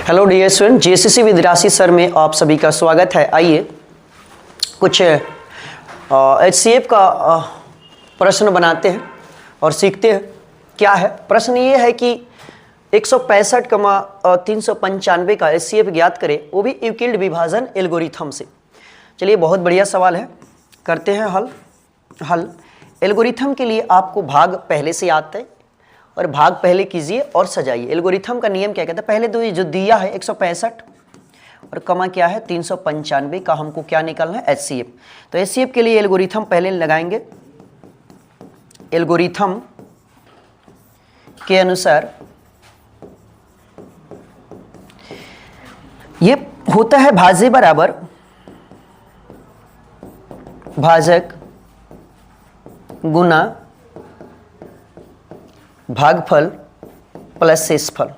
Hello dear student, JSSC with Rashi sir में आप सभी का स्वागत है। आइए कुछ एचसीएफ का प्रश्न बनाते हैं और सीखते हैं। क्या है प्रश्न? ये है कि 165,395 का एचसीएफ ज्ञात करें, वो भी यूक्लिड विभाजन एल्गोरिथम से। चलिए, बहुत बढ़िया सवाल है, करते हैं हल। एल्गोरिथम के लिए आपको भाग पहले से आता है और भाग पहले कीजिए और सजाइए। एल्गोरिथम का नियम क्या कहता है? पहले तो ये जो दिया है 165 और कमा क्या है 395 का हमको क्या निकालना है? एचसीएफ। तो एचसीएफ के लिए एल्गोरिथम पहले लगाएंगे। एल्गोरिथम के अनुसार ये होता है भाज्य बराबर भाजक गुना भागफल प्लस शेषफल।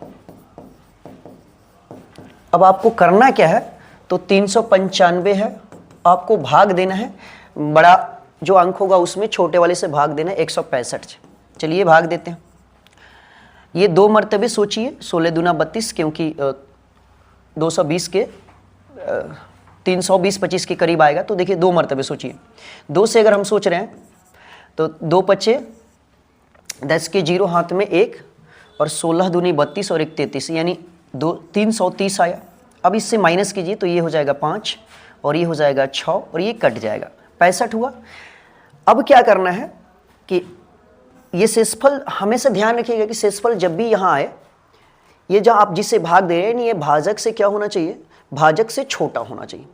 अब आपको करना क्या है? तो 395 है, आपको भाग देना है, बड़ा जो अंक होगा उसमें छोटे वाले से भाग देना है 165 से। चलिए भाग देते हैं। ये दो मर्तबे सोचिए, 16 दूना 32, क्योंकि 220 के 320 25 के करीब आएगा। तो देखिए दो मर्तबे सोचिए। 2 से अगर हम सोच रहे हैं तो 2 पचे 10 के 0 हाथ में 1 और 16 दूनी 32 और 1 33, यानी 330 आया। अब इससे माइनस कीजिए तो ये हो जाएगा 5 और ये हो जाएगा 6 और ये कट जाएगा 65 हुआ। अब क्या करना है कि ये शेषफल हमेशा ध्यान रखिएगा कि शेषफल जब भी यहाँ आए, ये जो आप जिससे भाग दे रहे हैं ये भाजक से क्या होना चाहिए? भाजक से छोटा होना चाहिए।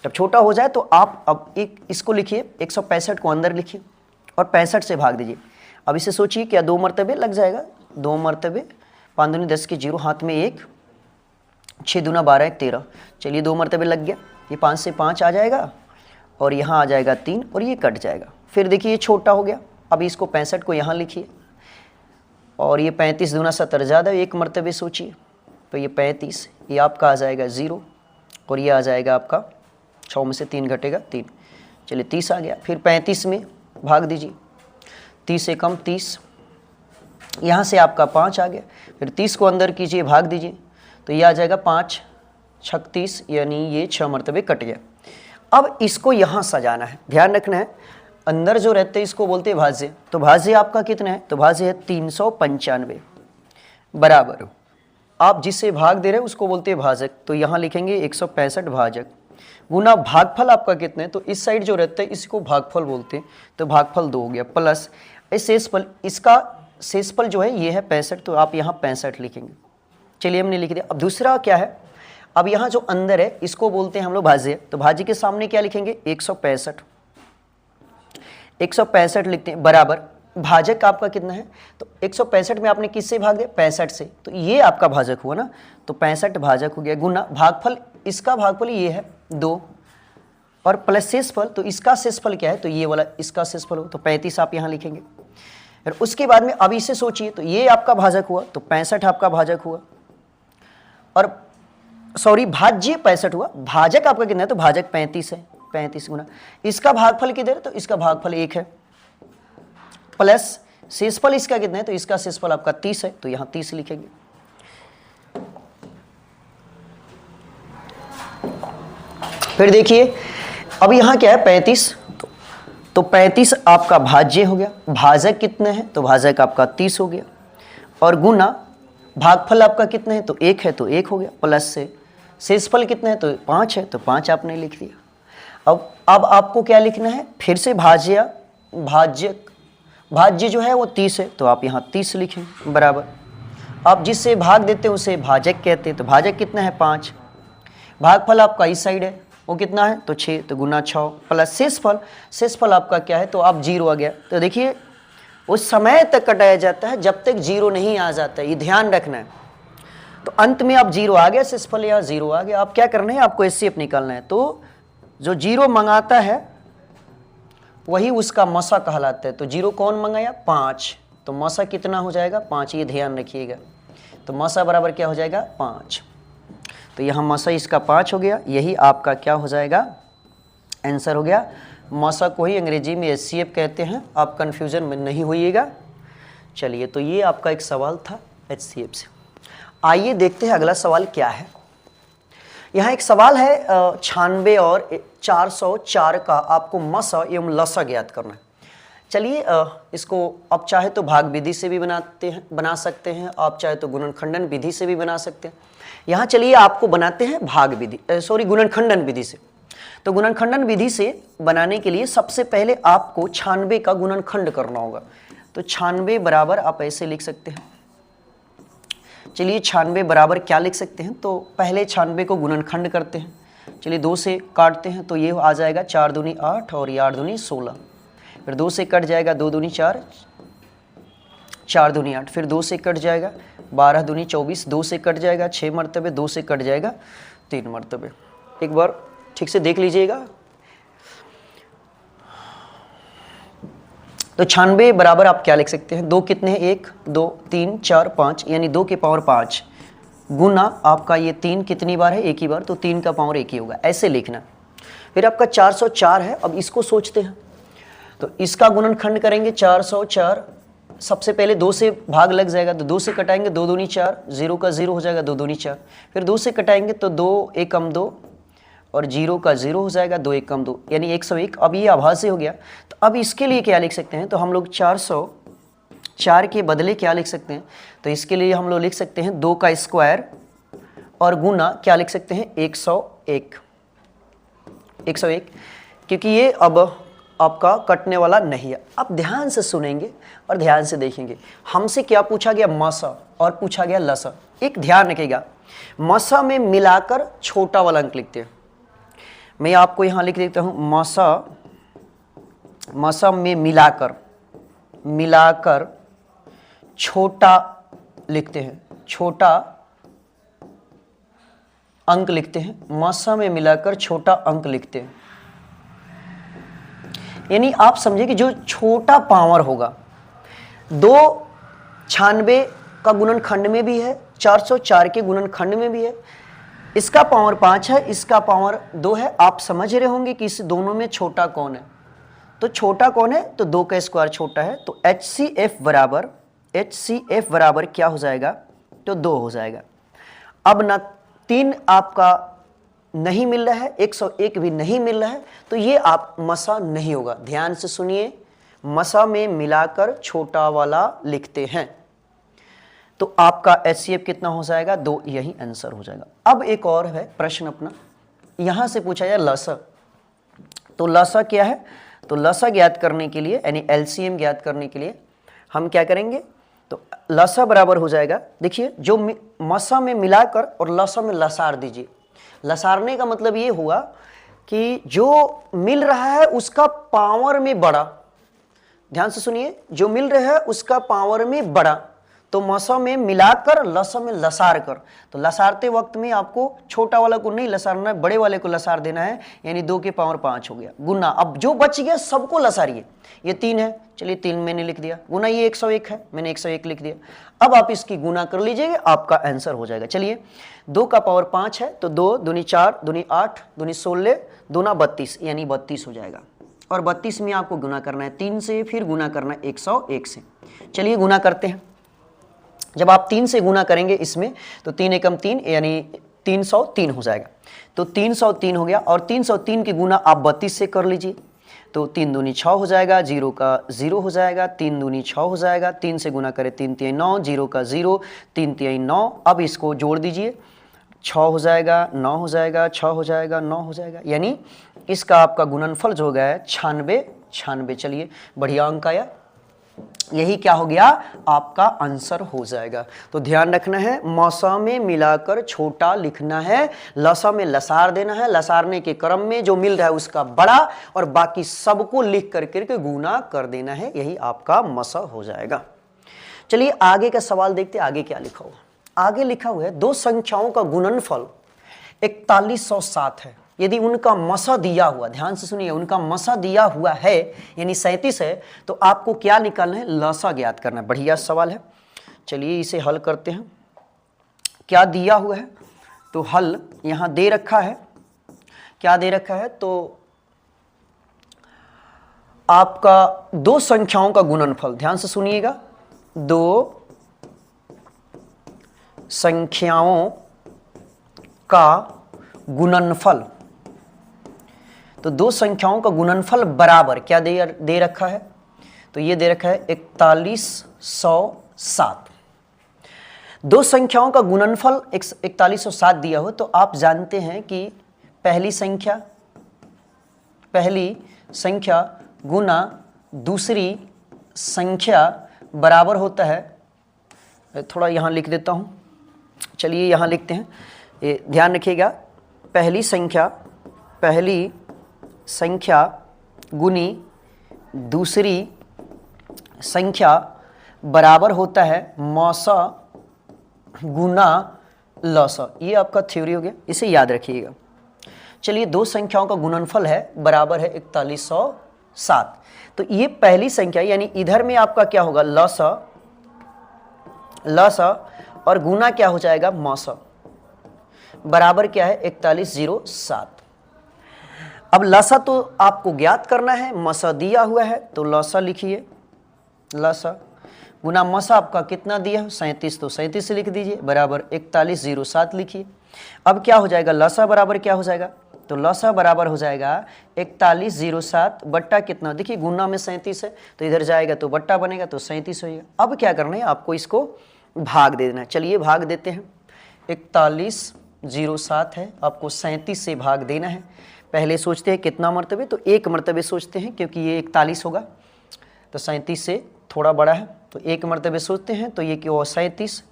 जब छोटा हो जाए तो आप अब इसको लिखिए, 165 को अंदर लिखिए और 65 से भाग दीजिए। अब इसे सोचिए, क्या 2 मर्तबे लग जाएगा? 2 मर्तबे 5 दूनी 10 के 0 हाथ में 1, 6 दूना 12 1 13। चलिए 2 मर्तबे लग गया। ये 5 से 5 आ जाएगा और यहाँ आ जाएगा 3 और ये कट जाएगा। फिर देखिए ये छोटा हो गया। अब इसको 65 को यहाँ लिखिए और ये 35 दूना 70 ज़्यादा 1 मर्तबे सोचिए, तो ये 35, ये आपका आ जाएगा 0 और ये आ जाएगा आपका 6 में से 3 घटेगा 3। चलिए 30 आ गया। फिर 35 में भाग दीजिए, 30 से कम 30, यहाँ से आपका 5 आ गया। फिर 30 को अंदर कीजिए, भाग दीजिए, तो ये आ जाएगा 5 36, यानी ये 6 मर्तबे कट गया। अब इसको यहाँ सजाना है, ध्यान रखना है। अंदर जो रहते हैं इसको बोलते हैं भाज्य। तो भाज्य आपका कितना है? तो भाज्य है 395 बराबर आप जिससे भाग दे रहे हैं उसको बोलते हैं भाजक। तो यहाँ लिखेंगे 165 भाजक गुना भागफल आपका कितना है? तो इस साइड जो रहता है इसको भागफल बोलते हैं, तो भागफल 2 हो गया प्लस शेषफल। इसका शेषफल जो है ये है 65, तो आप यहाँ 65 लिखेंगे। चलिए हमने लिख दिया। अब दूसरा क्या है? अब यहाँ जो अंदर है इसको बोलते हैं हम लोग भाज्य। तो भाज्य के सामने क्या लिखेंगे? 165 लिखते हैं बराबर भाजक आपका कितना है? तो 165 में आपने किससे भाग दिया? 65 से, तो ये आपका भाजक हुआ ना, तो 65 भाजक हो गया गुना भागफल, इसका भागफल ये है 2 और प्लस शेषफल। तो इसका शेषफल क्या है? तो ये वाला इसका शेषफल हो, तो 35 आप यहाँ लिखेंगे। फिर उसके बाद में अब इसे सोचिए, तो ये आपका भाजक हुआ, तो 65 आपका भाजक हुआ और सॉरी भाज्य 65 हुआ। भाजक आपका कितना है? तो भाजक 35 है, 35 गुना इसका भागफल किधर है? तो इसका भागफल 1 है प्लस शेषफल इसका कितना है? तो इसका शेषफल आपका 30 है, तो यहाँ 30 लिखेंगे। फिर देखिए अब यहाँ क्या है? 35, तो 35 आपका भाज्य हो गया। भाजक कितने हैं? तो भाजक आपका 30 हो गया और गुना भागफल आपका कितने हैं? तो 1 है, तो 1 हो गया प्लस से शेषफल कितने हैं? तो 5 है, तो 5 आपने लिख दिया। अब आपको क्या लिखना है? फिर से भाज्य जो है वो 30 है, तो आप यहाँ 30 लिखें बराबर। आप जिससे भाग देते हैं उसे भाजक कहते हैं। तो भाजक कितना है? 5। भागफल आपका इस साइड है, वो कितना है? तो 6, तो गुना 6 प्लस शेषफल आपका क्या है? तो आप 0 आ गया। तो देखिए उस समय तक कटाया जाता है जब तक 0 नहीं आ जाता है, ये ध्यान रखना है। तो अंत में आप 0 आ गया, शेषफल यहाँ 0 आ गया। आप क्या करना है? आपको एचसीएफ निकालना है। तो जो 0 मंगाता है वही उसका मसा कहलाता है। तो 0 कौन मंगाया? 5, तो मसा कितना हो जाएगा? 5, ये ध्यान रखिएगा। तो मसा बराबर क्या हो जाएगा? 5। तो यहाँ मसा इसका 5 हो गया, यही आपका क्या हो जाएगा? आंसर हो गया। मसा को ही अंग्रेजी में एचसीएफ कहते हैं, आप कन्फ्यूजन में नहीं होइएगा। चलिए, तो ये आपका एक सवाल था एचसीएफ से। आइए देखते हैं अगला सवाल क्या है। यहाँ एक सवाल है 96 और 404 का आपको मसा एवं लसा ज्ञात करना है। चलिए इसको आप चाहे तो भाग विधि से भी बना सकते हैं, आप चाहे तो गुणनखंडन विधि से भी बना सकते हैं। यहाँ चलिए आपको बनाते हैं गुणनखंडन विधि से। तो गुणनखंडन विधि से बनाने के लिए सबसे पहले आपको 96 का गुणनखंड करना होगा। तो 96 बराबर आप ऐसे लिख सकते हैं। चलिए 96 बराबर क्या लिख सकते हैं, तो पहले 96 को गुणनखंड करते हैं। चलिए 2 से काटते हैं तो ये आ जाएगा 4 दूनी 8 और ये 8 दूनी 16। फिर 2 से कट जाएगा 2 दूनी 4, 4 दूनी 8। फिर 2 से कट जाएगा 12 दूनी 24, 2 से कट जाएगा 6 मरतबे, 2 से कट जाएगा 3 मरतबे। एक बार ठीक से देख लीजिएगा। तो 96 बराबर आप क्या लिख सकते हैं, 2 कितने हैं, 1 2 3 4 5, यानी 2 के पावर 5 गुना आपका ये 3 कितनी बार है, एक ही बार, तो 3 का पावर 1 ही होगा, ऐसे लिखना। फिर आपका 404 है, अब इसको सोचते हैं। तो इसका गुणनखंड करेंगे 404, सबसे पहले 2 से भाग लग जाएगा तो 2 से कटाएंगे 2 दूनी 4, 0 का 0 हो जाएगा 2 दूनी 4। फिर 2 से कटाएंगे तो 2 1 कम 2 और 0 का 0 हो जाएगा 2 1 कम 2, यानी 101। अब ये आभासी हो गया, तो अब इसके लिए क्या लिख सकते हैं, तो हम लोग 404 के बदले क्या लिख सकते हैं, तो इसके लिए हम लोग लिख सकते हैं 2 का स्क्वायर और गुना क्या लिख सकते हैं 101, क्योंकि ये अब आपका कटने वाला नहीं है। अब ध्यान से सुनेंगे और ध्यान से देखेंगे। हमसे क्या पूछा गया, मसा और पूछा गया लसा। एक ध्यान रखिएगा, मसा में मिलाकर छोटा वाला अंक लिखते हैं। मैं आपको यहां लिख देता हूं, मसा में मिलाकर छोटा लिखते हैं, छोटा अंक लिखते हैं। मसा में मिलाकर छोटा अंक लिखते हैं, यानी आप समझिए कि जो छोटा पावर होगा, 296 का गुणनखंड में भी है, 404 के गुणनखंड में भी है। इसका पावर 5 है, इसका पावर 2 है। आप समझ रहे होंगे कि इस दोनों में छोटा कौन है, तो छोटा कौन है, तो 2 का स्क्वायर छोटा है। तो HCF बराबर क्या हो जाएगा, तो 2 हो जाएगा। अब ना 3 आपका नहीं मिल रहा है, 101 भी नहीं मिल रहा है, तो ये आप मसा नहीं होगा। ध्यान से सुनिए, मसा में मिलाकर छोटा वाला लिखते हैं, तो आपका HCF कितना हो जाएगा, 2, यही आंसर हो जाएगा। अब एक और है प्रश्न अपना, यहां से पूछा जाए लसा। तो लसा क्या है, तो लसा ज्ञात करने के लिए यानी LCM ज्ञात करने के लिए हम क्या करेंगे, तो लसा बराबर हो जाएगा, देखिए जो मसा में मिलाकर और लसा में लसार दीजिए। लसारने का मतलब ये हुआ कि जो मिल रहा है उसका पावर में बड़ा, ध्यान से सुनिए, जो मिल रहा है उसका पावर में बड़ा, तो मसा में मिलाकर लसा में लसार कर। तो लसारते वक्त में आपको छोटा वाला को नहीं लसारना है, बड़े वाले को लसार देना है, यानी 2 के पावर 5 हो गया गुना। अब जो बच गया सबको लसारिए, ये 3 है, चलिए 3 मैंने लिख दिया, गुना ये 101 है, मैंने 101 लिख दिया। अब आप इसकी गुना कर लीजिएगा, आपका आंसर हो जाएगा। चलिए 2 का पावर 5 है, तो 2 दूनी 4 दूनी 8 दूनी 16 दूना 32, यानी 32 हो जाएगा। और 32 में आपको गुना करना है 3 से, फिर गुना करना है 101 से। चलिए गुना करते हैं। जब आप 3 से गुना करेंगे इसमें, तो 3 एकम 3 यानी 303 हो जाएगा। तो 303 हो गया, और 303 की गुना आप 32 से कर लीजिए, तो 3 दूनी 6 हो जाएगा, 0 का 0 हो जाएगा, 3 दूनी 6 हो जाएगा, 3 से गुना करें 3 3 9, 0 का 0, 3 3 9। अब इसको जोड़ दीजिए, 6 हो जाएगा, 9 हो जाएगा, 6 हो जाएगा, 9 हो जाएगा, यानी इसका आपका गुणनफल जो हो गया है 96। चलिए बढ़िया अंक आया, यही क्या हो गया, आपका आंसर हो जाएगा। तो ध्यान रखना है, मसा में मिलाकर छोटा लिखना है, लसा में लसार देना है, लसारने के क्रम में जो मिल रहा है उसका बड़ा, और बाकी सबको लिख करके गुना कर देना है, यही आपका मसा हो जाएगा। चलिए आगे का सवाल देखते हैं, आगे क्या लिखा हुआ। आगे लिखा हुआ है 2 संख्याओं का गुणनफल 4107 है, यदि उनका मसा दिया हुआ, ध्यान से सुनिए, उनका मसा दिया हुआ है यानी 37 है, तो आपको क्या निकालना है, लसा ज्ञात करना है। बढ़िया सवाल है, चलिए इसे हल करते हैं। क्या दिया हुआ है, तो हल यहां दे रखा है, क्या दे रखा है, तो आपका 2 संख्याओं का गुणनफल, ध्यान से सुनिएगा, 2 संख्याओं का गुणनफल, तो दो संख्याओं का गुणनफल बराबर क्या दे रखा है, तो ये दे रखा है 4107। दो संख्याओं का गुणनफल 4107 दिया हो तो आप जानते हैं कि पहली संख्या गुना दूसरी संख्या बराबर होता है, थोड़ा यहाँ लिख देता हूँ, चलिए यहाँ लिखते हैं, ये ध्यान रखिएगा, पहली संख्या गुनी दूसरी संख्या बराबर होता है मौसा गुना लौसा। ये आपका थ्योरी हो गया, इसे याद रखिएगा। चलिए दो संख्याओं का गुणनफल है बराबर है 4107, तो ये पहली संख्या यानी इधर में आपका क्या होगा लसा और गुना क्या हो जाएगा मौसा, बराबर क्या है 4107। अब लसा तो आपको ज्ञात करना है, मसा दिया हुआ है तो लसा लिखिए, लसा गुना मसा आपका कितना दिया है 37, तो 37 लिख दीजिए, बराबर 4107 लिखिए। अब क्या हो जाएगा लसा बराबर क्या हो जाएगा, तो लसा बराबर हो जाएगा 4107 बट्टा कितना, देखिए गुना में 37 है तो इधर जाएगा तो बट्टा बनेगा तो 37 होगा। अब क्या करना है आपको, इसको भाग दे देना है। चलिए भाग देते हैं, 4107 है, आपको 37 से भाग देना है। पहले सोचते हैं कितना मर्तबे, तो एक मर्तबे सोचते हैं क्योंकि ये 41 होगा तो 37 से थोड़ा बड़ा है, तो एक मर्तबे सोचते हैं, तो ये क्यों हुआ 37,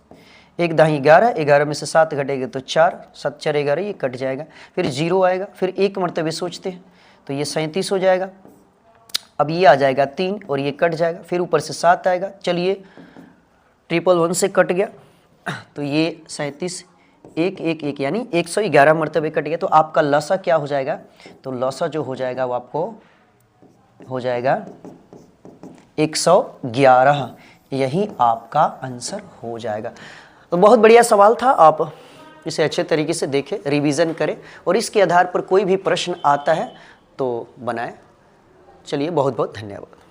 एक दाही 11, 11 में से 7 घटेगा तो 4, 7 4 11, ये कट जाएगा, फिर 0 आएगा, फिर एक मर्तबे सोचते हैं तो ये 37 हो जाएगा। अब ये आ जाएगा 3 और ये कट जाएगा, फिर ऊपर से 7 आएगा, चलिए 111 से कट गया तो ये 37 1 1 1 यानी 111 मर्तबे कट गया। तो आपका लसा क्या हो जाएगा, तो लसा जो हो जाएगा वो आपको हो जाएगा 111, यही आपका आंसर हो जाएगा। तो बहुत बढ़िया सवाल था, आप इसे अच्छे तरीके से देखें, रिवीजन करें और इसके आधार पर कोई भी प्रश्न आता है तो बनाएं। चलिए बहुत बहुत धन्यवाद।